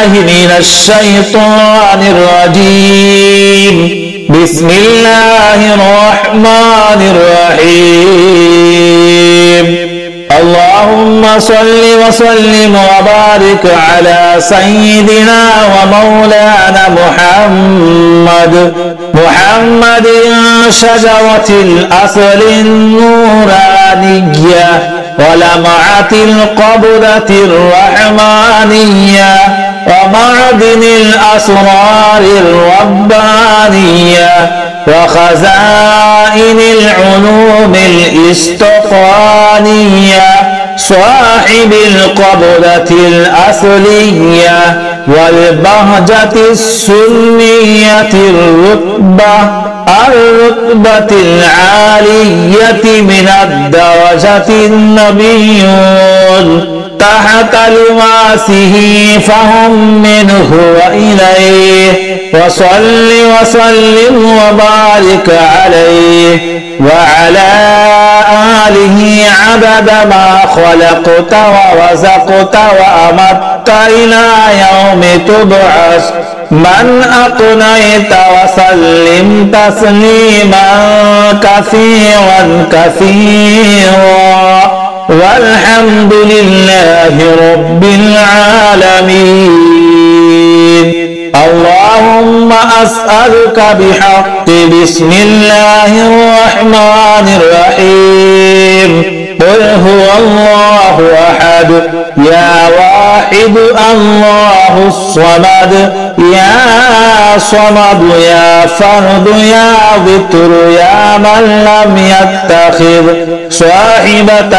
بالله من الشيطان الرجيم. بسم الله الرحمن الرحيم. اللهم صل وسلم وبارك على سيدنا ومولانا محمد شجرة الأصل النورانية ولمعة القبضة الرحمانية ومعدن الأسرار الربانية وخزائن العلوم الاستقانية صاحب القبضة الأصلية والبهجة السنية الرتبة العالية من الدرجة النبيون تحت لواسه فهم منه وإليه. وصل وسلم وبارك عليه وعلى آله عدد ما خلقت ورزقت وأمت إلى يوم تبعث من أقنيت وسلم تسليما كثيرا والحمد لله رب العالمين. اللهم أسألك بحق بسم الله الرحمن الرحيم. قل هو الله أحد يا واحد الله الصمد يا صمد يا فرد يا ذكر يا من لم يتخذ صاحبة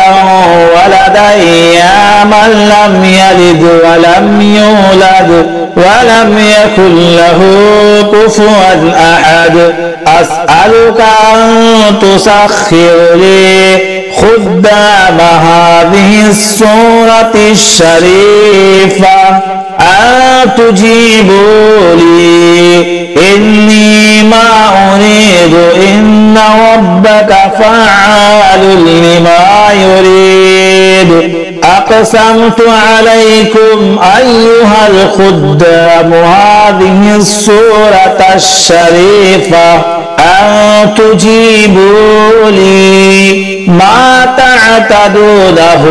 ولدا يا من لم يلد ولم يولد ولم يكن له كفوا أحد. أسألك أن تسخر لي خدام هذه السورة الشريفة أن تجيبوا لي إني ما أريد إن ربك فعال لما يريد. أقسمت عليكم أيها الخدام هذه السورة الشريفة أن تجيبوا لي ما تعتدونه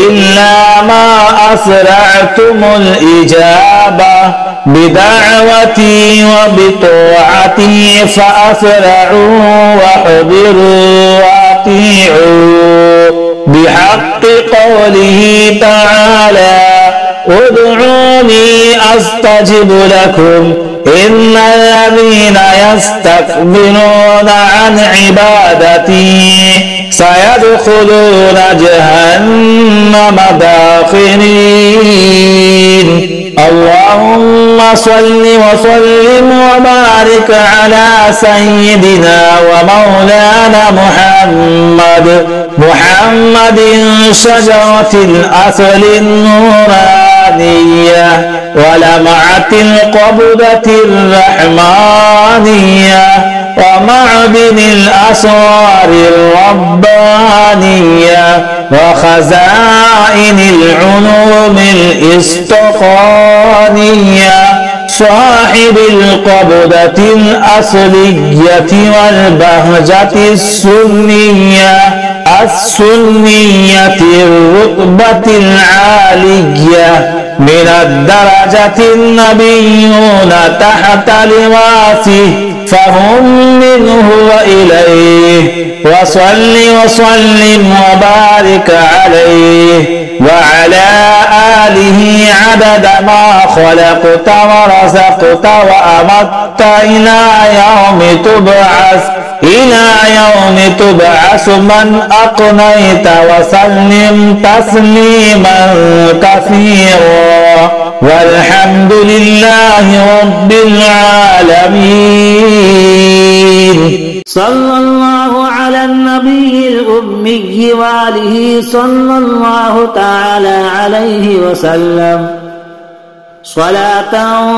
إلا ما أسرعتم الإجابة بدعوتي وبطاعتي فأسرعوا واحذروا وأطيعوا بحق قوله تعالى ادعوني أستجب لكم إن الذين يستكبرون عن عبادتي سيدخلون جهنم داخرين. اللهم صل وسلم وبارك على سيدنا ومولانا محمد شجرة الأصل النورانية ولمعة القبضة الرحمانية ومعدن الأسرار الربانية وخزائن العلوم الاستقانية صاحب القبضة الأصلية والبهجة السنية الرتبة العالية من الدرجة النبيون تحت لواسه فهم منه وإليه. وصل وسلم وبارك عليه وعلى آله عدد ما خلقت ورزقت وأمت إلى يوم تبعث من أقنيت وسلم تسليما كثيرا والحمد لله رب العالمين. صلى الله على النبي الأمي وآله صلى الله تعالى عليه وسلم. صلاة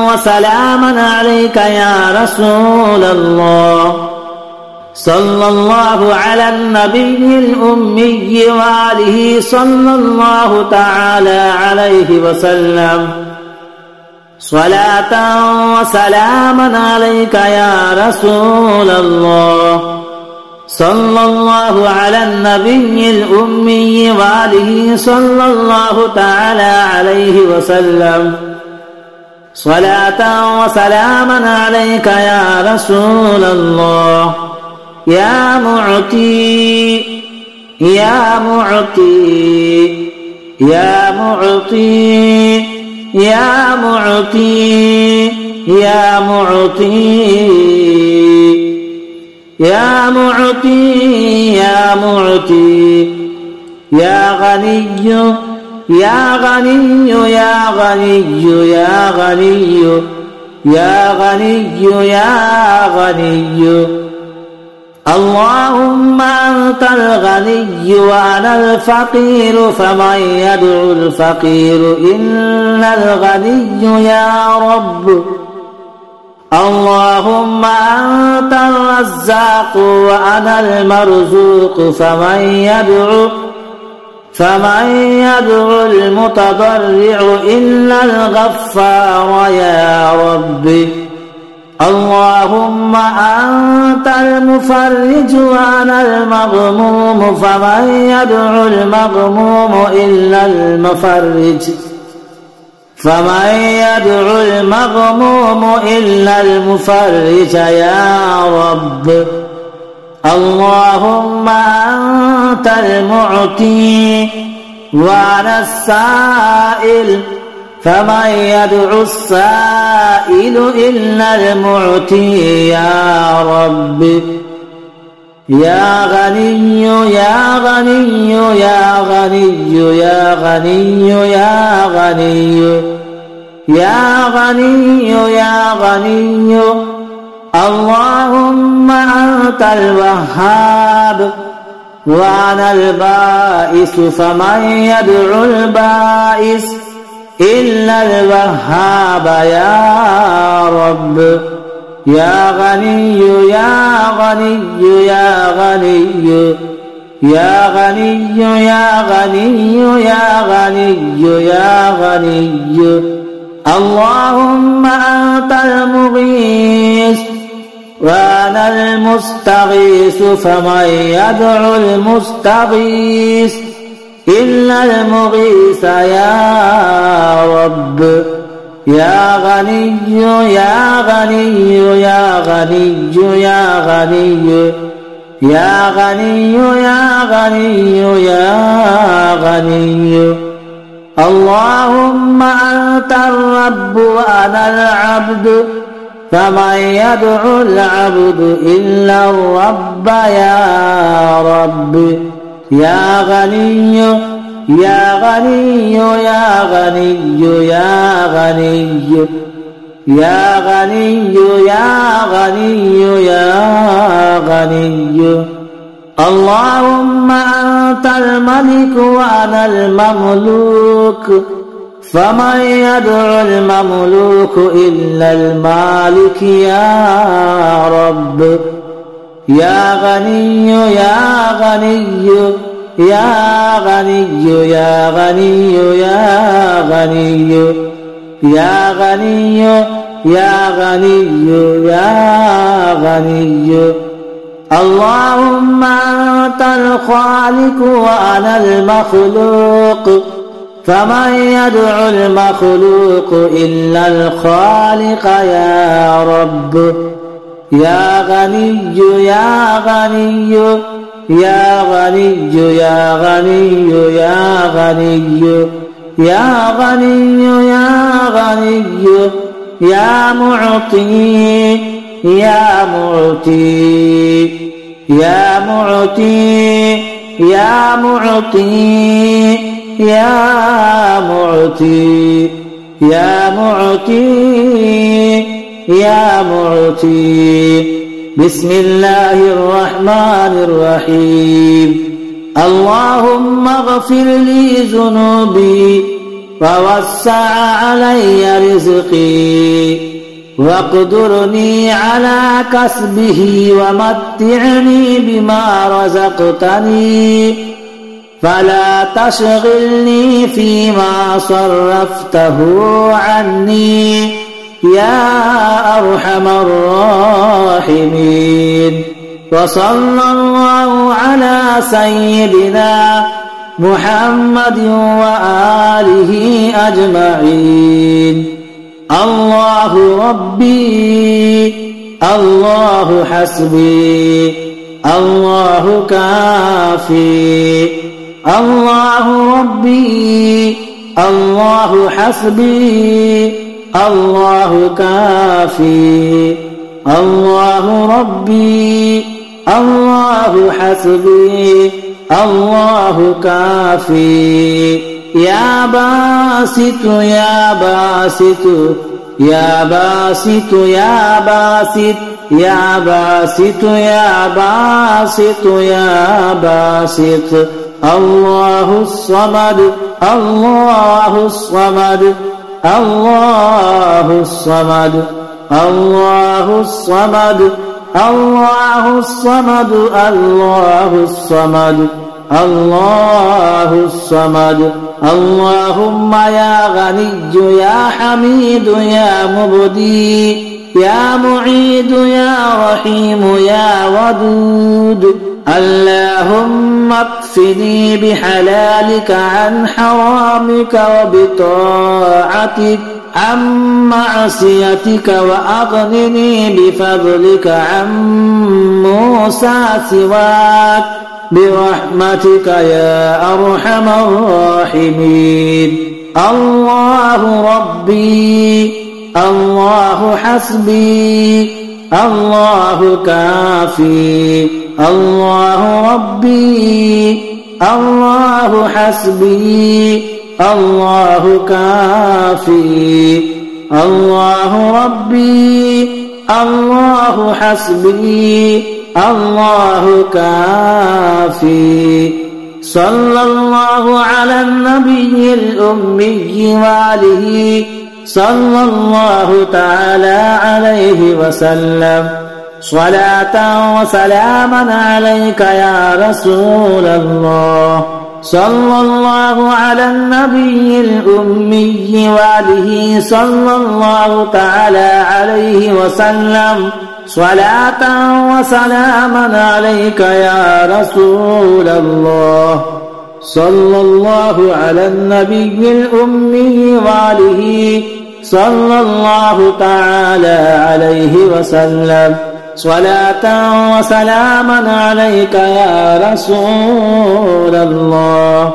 وسلاما عليك يا رسول الله. صلى الله على النبي الأمي وآله صلى الله تعالى عليه وسلم. صلاة وسلاما عليك يا رسول الله صلى الله على النبي الأمي وآله صلى الله تعالى عليه وسلم صلاة وسلاما عليك يا رسول الله يا معطي يا معطي يا معطي يا معطي يا معطي يا معطي يا معطي يا غني يا غني يا غني يا غني يا غني يا غني اللهم أنت الغني وأنا الفقير فمن يدعو الفقير إن الغني يا رب اللهم أنت الرزاق وأنا المرزوق فمن يدعو المتضرع إلا الغفار يا رب اللهم أنت المفرج وأنا المغموم فمن يدعو المغموم إلا المفرج يا رب اللهم أنت المعطي وأنا السائل فمن يدعو السائل إلا المعطي يا رب يا غني يا غني يا غني يا غني يا غني يا غني يا غني اللهم أنت الوهاب وأنا البائس فمن يدعو البائس إلا الوهاب يا رب يا غني يا غني يا غني يا غني يا غني يا غني يا غني اللهم أنت المغيث وأنا المستغيث فمن يدعو المستغيث إلا المغيث يا رب يا غني يا غني يا غني يا غني يا غني يا غني يا غني اللهم أنت الرب وأنا العبد فمن يدعو العبد إلا الرب يا رب يا غني يا غني يا غني يا غني يا غني يا غني يا غني اللهم أنت الملك وأنا المملوك فمن يدعو المملوك إلا المالك يا رب يا غني يا غني يا غني يا غني يا غني يا غني يا غني يا غني اللهم أنت الخالق وأنا المخلوق فمن يدعو المخلوق إلا الخالق يا رب يا غني يا غني يا غني يا غني يا غني يا غني يا غني يا معطي يا معطي يا معطي يا معطي يا معطي يا معطي يا معطي بسم الله الرحمن الرحيم اللهم اغفر لي ذنوبي ووسع علي رزقي واقدرني على كسبه ومتعني بما رزقتني فلا تشغلني فيما صرفته عني يا أرحم الراحمين. وصلى الله على سيدنا محمد وآله أجمعين. الله ربي الله حسبي الله كافي. الله ربي الله حسبي الله كافي. الله ربي الله حسبي الله كافي. يا باسط يا باسط يا باسط يا باسط يا باسط يا باسط يا باسط. الله الصمد الله الصمد الله الصمد الله الصمد الله الصمد الله الصمد الله الصمد. اللهم يا غني يا حميد يا مبدي يا معيد يا رحيم يا ودود. اللهم اكفني بحلالك عن حرامك وبطاعتك عن معصيتك وأغنني بفضلك عن موسى سواك برحمتك يا أرحم الراحمين. الله ربي الله حسبي الله كافي. الله ربي الله حسبي الله كافي. الله ربي الله حسبي الله كافي. صلى الله على النبي الأمي وآله صلى الله تعالى عليه وسلم. صلاة وسلاما عليك يا رسول الله. صلى الله على النبي الأمي وآله صلى الله تعالى عليه وسلم. صلاة وسلاما عليك يا رسول الله. صلى الله على النبي الأمي وآله صلى الله تعالى عليه وسلم. صلاة وسلاما عليك يا رسول الله.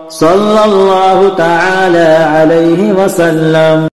صلى الله تعالى عليه وسلم.